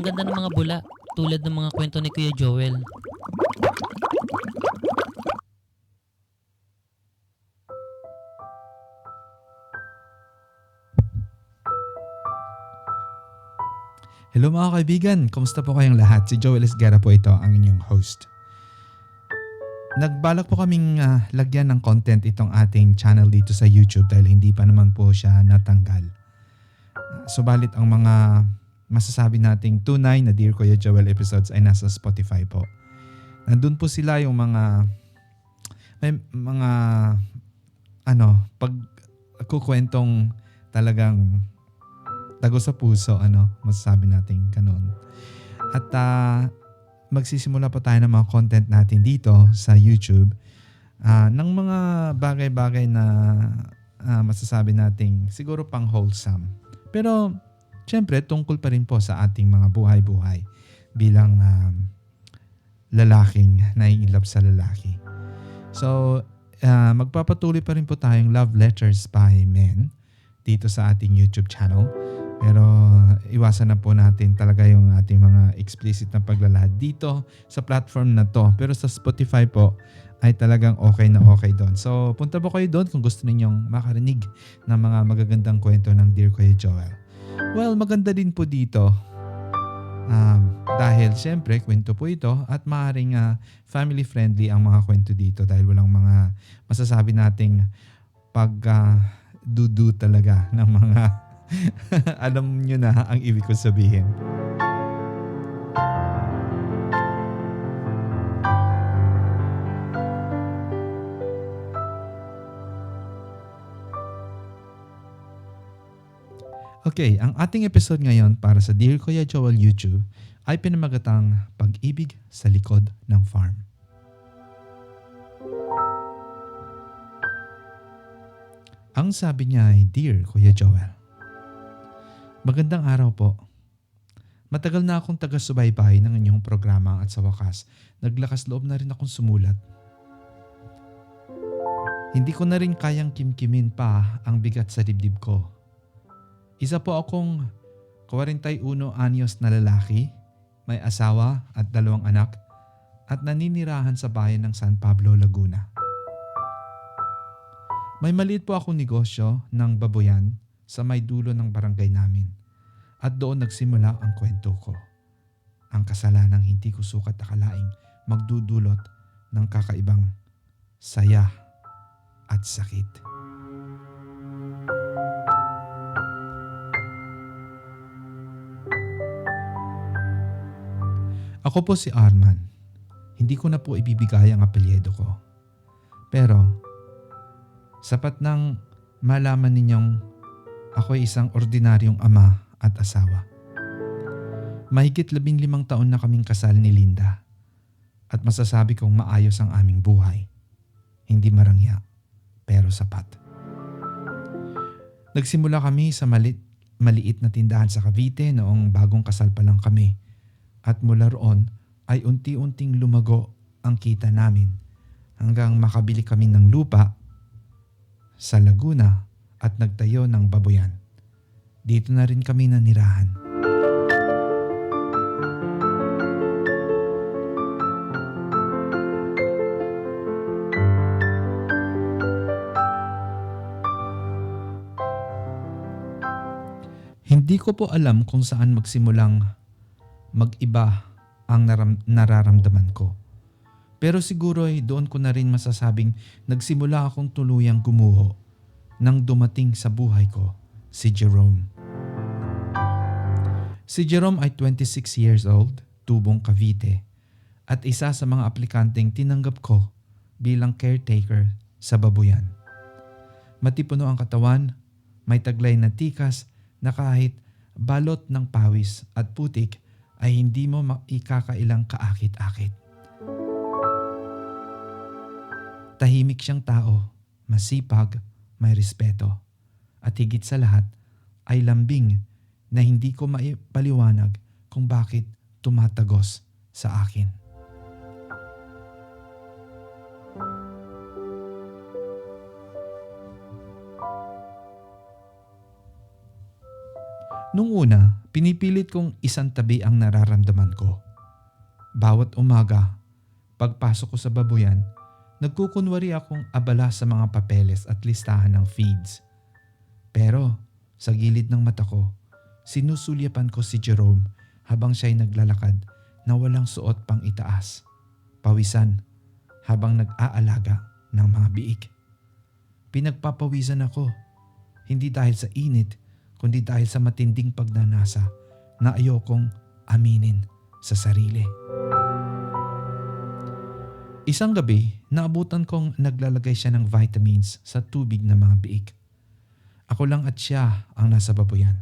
gaganda ng mga bula, tulad ng mga kwento ni Kuya Joel. Hello mga kaibigan, kumusta po kayong lahat? Si Joel Esguerra po ito, ang inyong host. Nagbalak po kaming lagyan ng content itong ating channel dito sa YouTube dahil hindi pa naman po siya natanggal. Subalit ang mga masasabi nating tunay na Dear Kuya Joel episodes ay nasa Spotify po. Nandun po sila yung may mga pagkukwentong talagang tago sa puso, masasabi natin ganun. At magsisimula po tayo ng mga content natin dito sa YouTube ng mga bagay-bagay na masasabi nating siguro pang wholesome. Pero syempre tungkol pa rin po sa ating mga buhay-buhay bilang lalaking nai-inlove sa lalaki. So magpapatuloy pa rin po tayong Love Letters by Men dito sa ating YouTube channel. Pero iwasan na po natin talaga yung ating mga explicit na paglalahad dito sa platform na to. Pero sa Spotify po ay talagang okay na okay doon. So punta po kayo doon kung gusto ninyong makarinig ng mga magagandang kwento ng Dear Kuya Joel. Well, maganda din po dito dahil syempre kwento po ito at maaaring family friendly ang mga kwento dito dahil walang mga masasabi nating dudu talaga ng mga alam nyo na ang ibig ko sabihin. Okay, ang ating episode ngayon para sa Dear Kuya Joel YouTube ay pinamagatang Pag-ibig sa likod ng farm. Ang sabi niya ay, Dear Kuya Joel, magandang araw po. Matagal na akong taga-subaybay ng inyong programa at sa wakas, naglakas loob na rin akong sumulat. Hindi ko na rin kayang kimkimin pa ang bigat sa dibdib ko. Isa po akong 41 anyos na lalaki, may asawa at 2 anak at naninirahan sa bayan ng San Pablo, Laguna. May maliit po akong negosyo ng baboyan sa may dulo ng barangay namin. At doon nagsimula ang kwento ko. Ang kasalanang hindi ko sukat akalaing magdudulot ng kakaibang saya at sakit. Ako po si Arman. Hindi ko na po ibibigay ang apelyido ko. Pero sapat nang malaman ninyong ako ay isang ordinaryong ama at asawa. Mahigit 15 taon na kaming kasal ni Linda at masasabi kong maayos ang aming buhay. Hindi marangya, pero sapat. Nagsimula kami sa maliit na tindahan sa Cavite noong bagong kasal pa lang kami at mula roon ay unti-unting lumago ang kita namin hanggang makabili kami ng lupa sa Laguna at nagtayo ng baboyan. Dito na rin kami nanirahan. Hindi ko po alam kung saan magsimulang mag-iba ang nararamdaman ko. Pero siguro ay doon ko na rin masasabing nagsimula akong tuluyang gumuho nang dumating sa buhay ko si Jerome. Si Jerome ay 26 years old, tubong Cavite, at isa sa mga aplikanteng tinanggap ko bilang caretaker sa babuyan. Matipuno ang katawan, may taglay na tikas na kahit balot ng pawis at putik ay hindi mo ikakailang kaakit-akit. Tahimik siyang tao, masipag, may respeto, at higit sa lahat ay lambing na hindi ko maipaliwanag kung bakit tumatagos sa akin. Nung una, pinipilit kong isang tabi ang nararamdaman ko. Bawat umaga, pagpasok ko sa babuyan, nagkukunwari akong abala sa mga papeles at listahan ng feeds. Pero sa gilid ng mata ko, sinusulyapan ko si Jerome habang siya'y naglalakad na walang suot pang itaas, pawisan habang nag-aalaga ng mga biik. Pinagpapawisan ako, hindi dahil sa init, kundi dahil sa matinding pagnanasa na ayokong aminin sa sarili. Isang gabi, naabutan kong naglalagay siya ng vitamins sa tubig ng mga biik. Ako lang at siya ang nasa babuyan.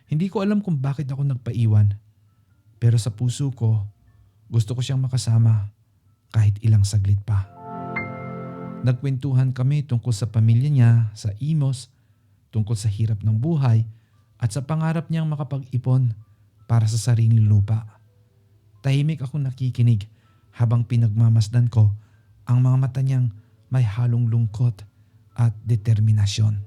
Hindi ko alam kung bakit ako nagpaiwan, pero sa puso ko, gusto ko siyang makasama kahit ilang saglit pa. Nagkwentuhan kami tungkol sa pamilya niya, sa imos, tungkol sa hirap ng buhay at sa pangarap niyang makapag-ipon para sa sariling lupa. Tahimik akong nakikinig habang pinagmamasdan ko ang mga mata niyang may halong lungkot at determinasyon.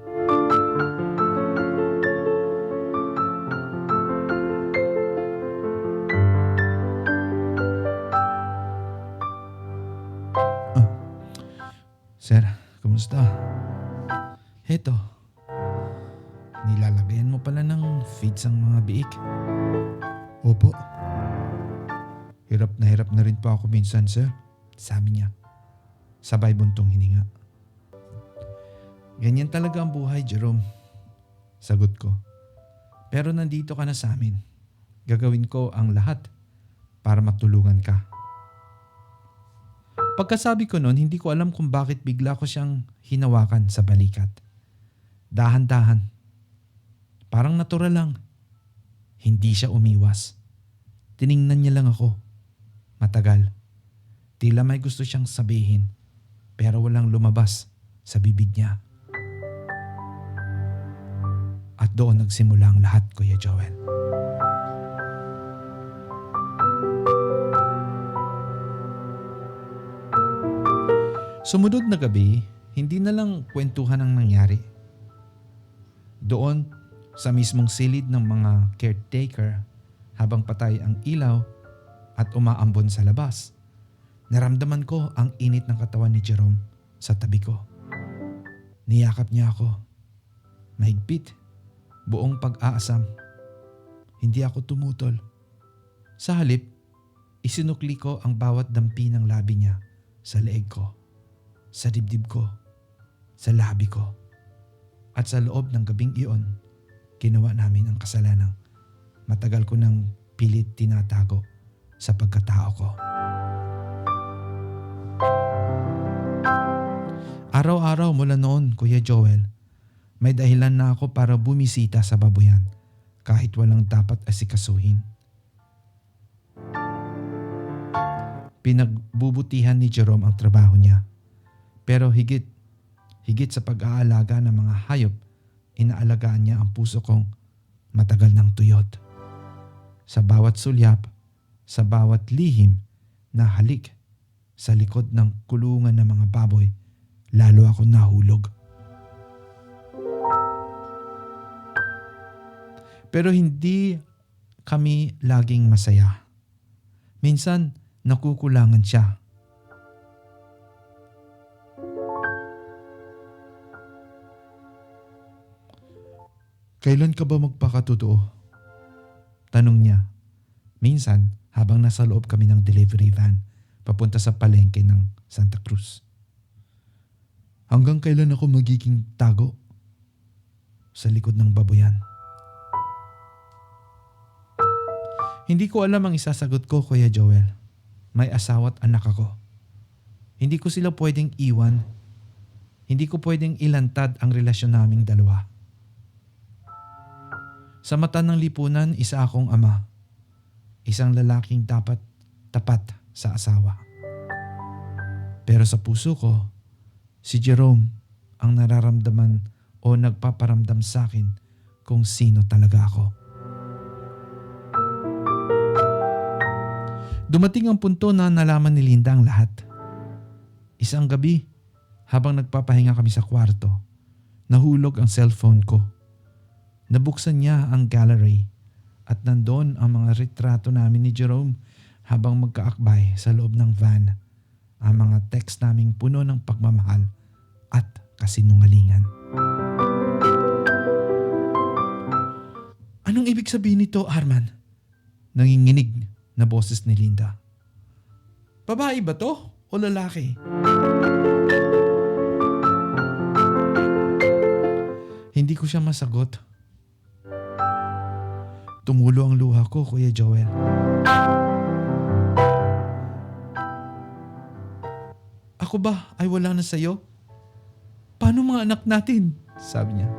Sir, kumusta? Heto, nilalagayan mo pala ng feeds ang mga biik. Opo. Hirap na rin po ako minsan, sir. Sabi niya. Sabay buntong hininga. Ganyan talaga ang buhay, Jerome. Sagot ko. Pero nandito ka na sa amin. Gagawin ko ang lahat para matulungan ka. Pagkasabi ko noon, hindi ko alam kung bakit bigla ko siyang hinawakan sa balikat. Dahan-dahan. Parang natural lang. Hindi siya umiwas. Tiningnan niya lang ako. Matagal. Tila may gusto siyang sabihin, pero walang lumabas sa bibig niya. At doon nagsimula ang lahat, Kuya Joel. Sumunod na gabi, hindi na lang kwentuhan ang nangyari. Doon, sa mismong silid ng mga caretaker, habang patay ang ilaw at umaambon sa labas, naramdaman ko ang init ng katawan ni Jerome sa tabi ko. Niyakap niya ako. Mahigpit, buong pag-aasam. Hindi ako tumutol. Sa halip, isinukli ko ang bawat dampi ng labi niya sa leeg ko, sa dibdib ko, sa labi ko. At sa loob ng gabing iyon, ginawa namin ang kasalanang matagal ko nang pilit tinatago sa pagkatao ko. Araw-araw mula noon, Kuya Joel, may dahilan na ako para bumisita sa babuyan kahit walang dapat asikasuhin. Pinagbubutihan ni Jerome ang trabaho niya. Pero higit sa pag-aalaga ng mga hayop, inaalagaan niya ang puso kong matagal ng tuyot. Sa bawat sulyap, sa bawat lihim na halik sa likod ng kulungan ng mga baboy, lalo ako nahulog. Pero hindi kami laging masaya. Minsan, nakukulangan siya. Kailan ka ba magpakatotoo? Tanong niya. Minsan, habang nasa loob kami ng delivery van, papunta sa palengke ng Santa Cruz. Hanggang kailan ako magiging tago? Sa likod ng babuyan. Hindi ko alam ang isasagot ko, Kuya Joel. May asawa at anak ako. Hindi ko sila pwedeng iwan. Hindi ko pwedeng ilantad ang relasyon naming dalawa. Sa mata ng lipunan, isa akong ama. Isang lalaking dapat tapat sa asawa. Pero sa puso ko, si Jerome ang nararamdaman o nagpaparamdam sa akin kung sino talaga ako. Dumating ang punto na nalaman ni Linda ang lahat. Isang gabi, habang nagpapahinga kami sa kwarto, nahulog ang cellphone ko. Nabuksan niya ang gallery at nandoon ang mga retrato namin ni Jerome habang magkaakbay sa loob ng van. Ang mga text naming puno ng pagmamahal at kasinungalingan. Anong ibig sabihin nito, Arman? Nanginginig na boses ni Linda. Babae ba to o lalaki? Hindi ko siya masagot. Tumulo ang luha ko, Kuya Joel. Ako ba ay wala na sa'yo? Paano mga anak natin? Sabi niya.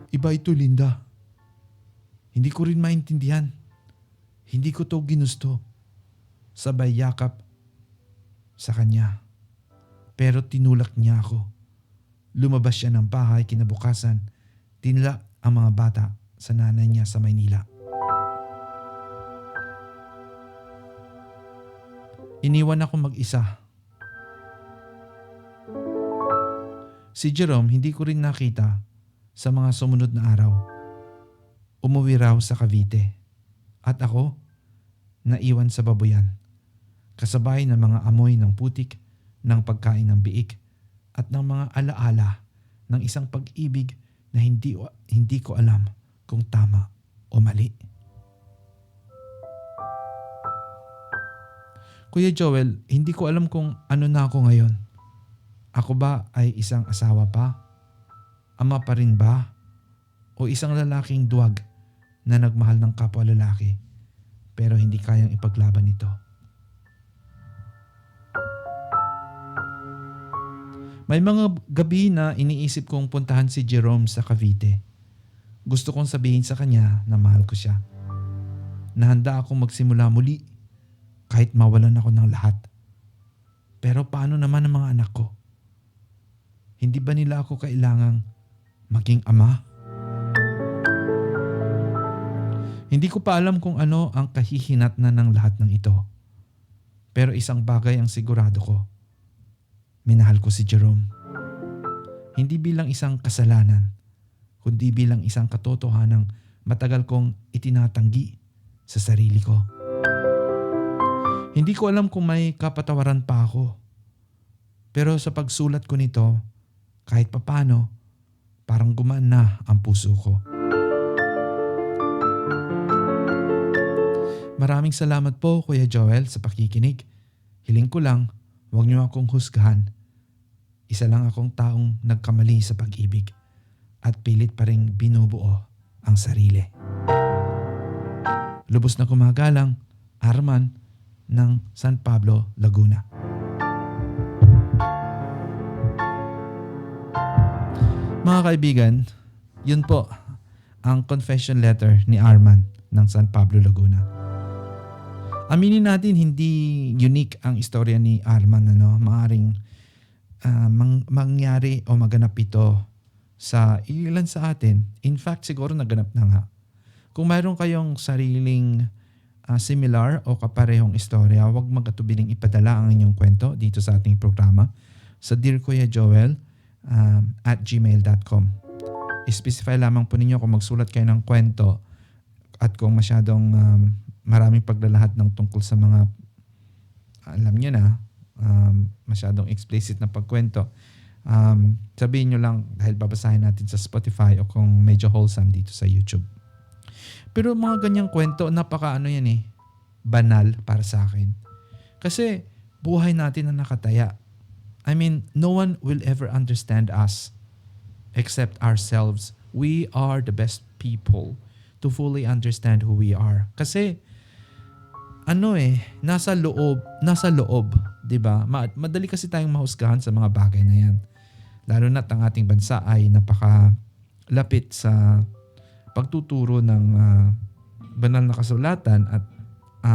Iba ito, Linda. Hindi ko rin maintindihan. Hindi ko to ginusto. Sabay yakap sa kanya. Pero tinulak niya ako. Lumabas siya ng bahay kinabukasan. Tinila ang mga bata sa nanay niya sa Maynila. Iniwan ako mag-isa. Si Jerome hindi ko rin nakita sa mga sumunod na araw. Umuwi raw sa Cavite. At ako, naiwan sa babuyan. Kasabay ng mga amoy ng putik, ng pagkain ng biik, at ng mga alaala ng isang pag-ibig na hindi ko alam kung tama o mali. Kuya Joel, hindi ko alam kung ano na ako ngayon. Ako ba ay isang asawa pa? Ama pa rin ba? O isang lalaking duwag na nagmahal ng kapwa lalaki pero hindi kayang ipaglaban ito? May mga gabi na iniisip kong puntahan si Jerome sa Cavite. Gusto kong sabihin sa kanya na mahal ko siya. Nahanda akong magsimula muli kahit mawalan ako ng lahat. Pero paano naman ang mga anak ko? Hindi ba nila ako kailangang maging ama? Hindi ko pa alam kung ano ang kahihinatnan ng lahat ng ito. Pero isang bagay ang sigurado ko. Minahal ko si Jerome. Hindi bilang isang kasalanan, kundi bilang isang katotohanang matagal kong itinatanggi sa sarili ko. Hindi ko alam kung may kapatawaran pa ako. Pero sa pagsulat ko nito, kahit papano, parang gumaan na ang puso ko. Maraming salamat po, Kuya Joel, sa pakikinig. Hiling ko lang, huwag niyo akong husgahan. Isa lang akong taong nagkamali sa pag-ibig at pilit pa ring binubuo ang sarili. Lubos na kumagalang, Arman ng San Pablo, Laguna. Mga kaibigan, yun po ang confession letter ni Arman ng San Pablo, Laguna. Aminin natin hindi unique ang istorya ni Arman. Maaring mangyari o maganap ito sa ilan sa atin. In fact, siguro naganap na nga. Kung mayroon kayong sariling similar o kaparehong istorya, huwag magatubiling ipadala ang inyong kwento dito sa ating programa sa dearkuyajoel@gmail.com. I-specify lamang po ninyo kung magsulat kayo ng kwento at kung masyadong maraming paglalahad ng tungkol sa mga alam nyo na masyadong explicit na pagkwento. Sabihin nyo lang dahil babasahin natin sa Spotify o kung medyo wholesome dito sa YouTube. Pero mga ganyang kwento, banal para sa akin. Kasi buhay natin na nakataya. I mean, no one will ever understand us except ourselves. We are the best people to fully understand who we are. Kasi nasa loob, 'di ba? Madali kasi tayong mahusgahan sa mga bagay na 'yan. Lalo na't ang ating bansa ay napakalapit sa pagtuturo ng banal na kasulatan at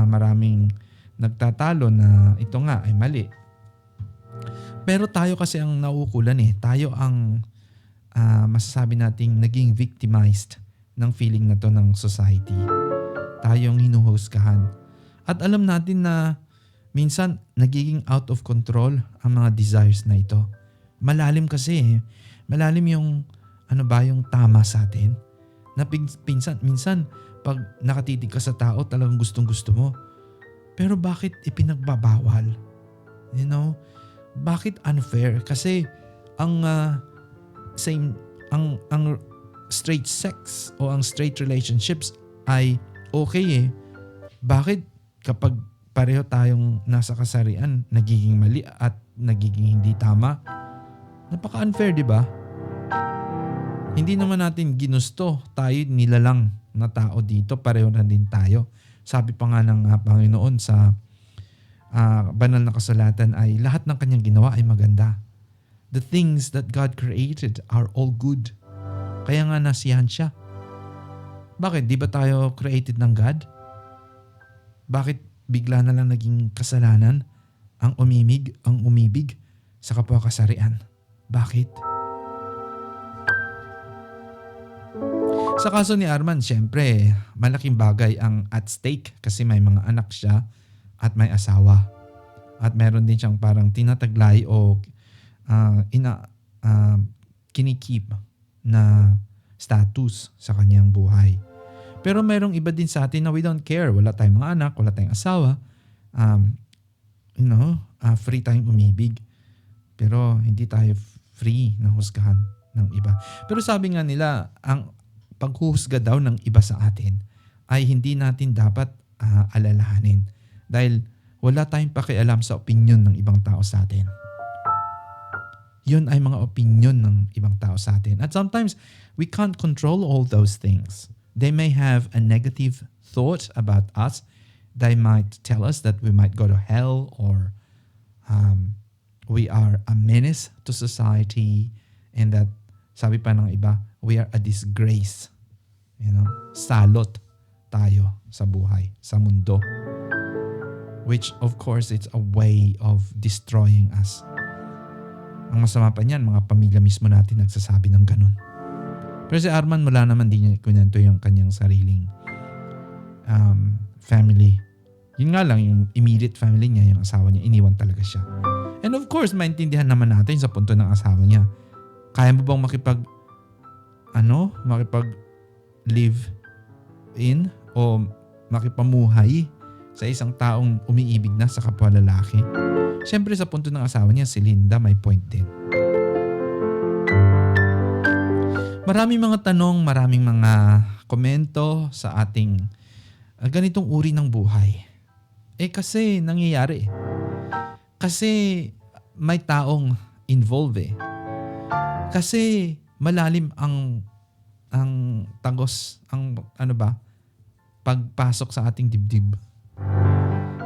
maraming nagtatalo na ito nga ay mali. Pero tayo kasi ang nauukulan Tayo ang masasabi nating naging victimized ng feeling na to ng society. Tayong hinuhusgahan. At alam natin na minsan nagiging out of control ang mga desires na ito. Malalim kasi Malalim yung ano ba yung tama sa atin? Na minsan, pag nakatitig ka sa tao, talagang gustong-gusto mo. Pero bakit ipinagbabawal? You know? Bakit unfair? Kasi ang ang straight sex o ang straight relationships ay okay eh. Bakit kapag pareho tayong nasa kasarian, nagiging mali at nagiging hindi tama? Napaka-unfair, di ba? Hindi naman natin ginusto, tayo nilalang na tao dito, pareho na din tayo. Sabi pa nga ng Panginoon sa banal na kasulatan ay lahat ng kanyang ginawa ay maganda. The things that God created are all good. Kaya nga nasiyahan siya. Bakit? Di ba tayo created ng God? Bakit bigla na lang naging kasalanan ang umibig sa kapwa kasarian? Bakit? Sa kaso ni Arman, syempre, malaking bagay ang at stake kasi may mga anak siya at may asawa. At meron din siyang parang tinataglay o kinikip na status sa kanyang buhay. Pero merong iba din sa atin na we don't care. Wala tayong mga anak, wala tayong asawa. Free tayong umibig. Pero hindi tayo free na husgahan ng iba. Pero sabi nga nila, ang paghuhusga daw ng iba sa atin ay hindi natin dapat alalahanin. Dahil wala tayong pakialam sa opinion ng ibang tao sa atin. Yun ay mga opinion ng ibang tao sa atin. At sometimes, we can't control all those things. They may have a negative thought about us. They might tell us that we might go to hell or we are a menace to society and that, sabi pa ng iba, we are a disgrace. Salot tayo sa buhay, sa mundo. Which of course, it's a way of destroying us. Ang masama pa niyan, mga pamilya mismo natin nagsasabi ng ganun. Pero si Arman, wala naman din niya kunento yung kanyang sariling family. Yun nga lang, yung immediate family niya, yung asawa niya, iniwan talaga siya. And of course, maintindihan naman natin sa punto ng asawa niya. Kaya mo bang makipag-live in o makipamuhay sa isang taong umiibig na sa kapwa lalaki? Siyempre sa punto ng asawa niya, si Linda may point din. Maraming mga tanong, maraming mga komento sa ating ganitong uri ng buhay. Kasi nangyayari. Kasi may taong involved . Kasi malalim ang tagos, pagpasok sa ating dibdib.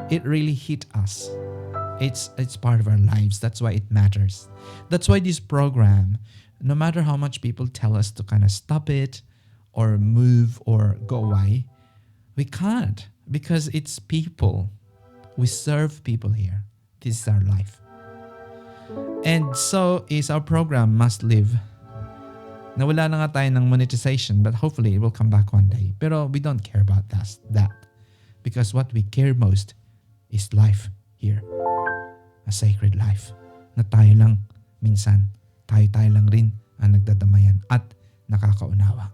It really hit us. It's part of our lives. That's why it matters. That's why this program, no matter how much people tell us to kind of stop it or move or go away, we can't because it's people. We serve people here. This is our life. And so is our program Must Live. Nawala na nga tayo ng monetization but hopefully it will come back one day. Pero we don't care about that. Because what we care most is life here. A sacred life. Na tayo lang minsan, tayo lang rin ang nagdadamayan at nakakaunawa.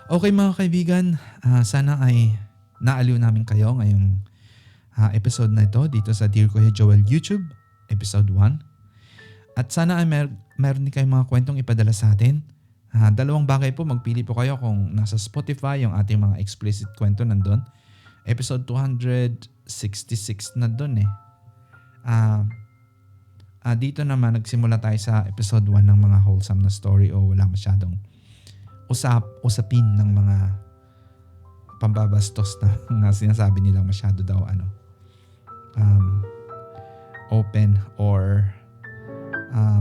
Okay mga kaibigan, sana ay naaliw namin kayo ngayong episode na ito dito sa Dear Kuya Joel YouTube, episode 1. At sana ay meron din kayong mga kwentong ipadala sa atin. Dalawang bagay po, magpili po kayo kung nasa Spotify yung ating mga explicit kwento nandun. Episode 266 na dun . Dito naman nagsimula tayo sa episode 1 ng mga wholesome na story o wala masyadong usapin ng mga pambabastos na sinasabi nilang masyado daw open or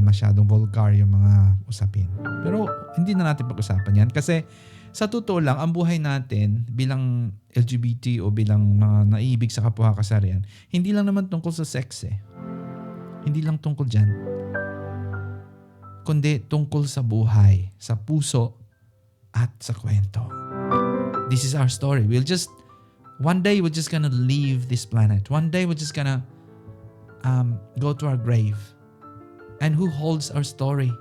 masyadong vulgar yung mga usapin. Pero hindi na natin pag-usapan yan kasi sa totoo lang, ang buhay natin bilang LGBT o bilang mga naiibig sa kapwa kasarian, hindi lang naman tungkol sa sex . Hindi lang tungkol dyan. Kundi tungkol sa buhay, sa puso at sa kwento. This is our story. One day we're just gonna leave this planet. One day we're just gonna go to our grave? And who holds our story?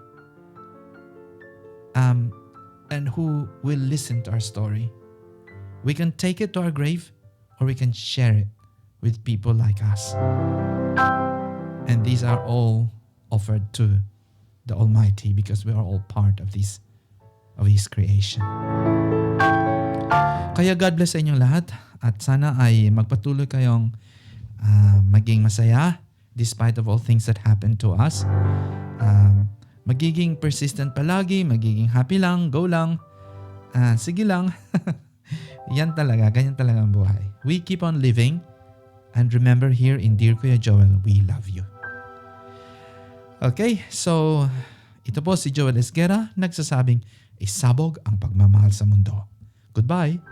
And who will listen to our story? We can take it to our grave, or we can share it with people like us. And these are all offered to the Almighty because we are all part of His creation. Kaya God bless sa inyong lahat at sana ay magpatuloy kayong maging masaya despite of all things that happen to us. Magiging persistent palagi, magiging happy lang, go lang, sige lang. Yan talaga, ganyan talaga ang buhay. We keep on living and remember here in Dear Kuya Joel, we love you. Okay, so ito po si Joel Esguera nagsasabing isabog ang pagmamahal sa mundo. Goodbye!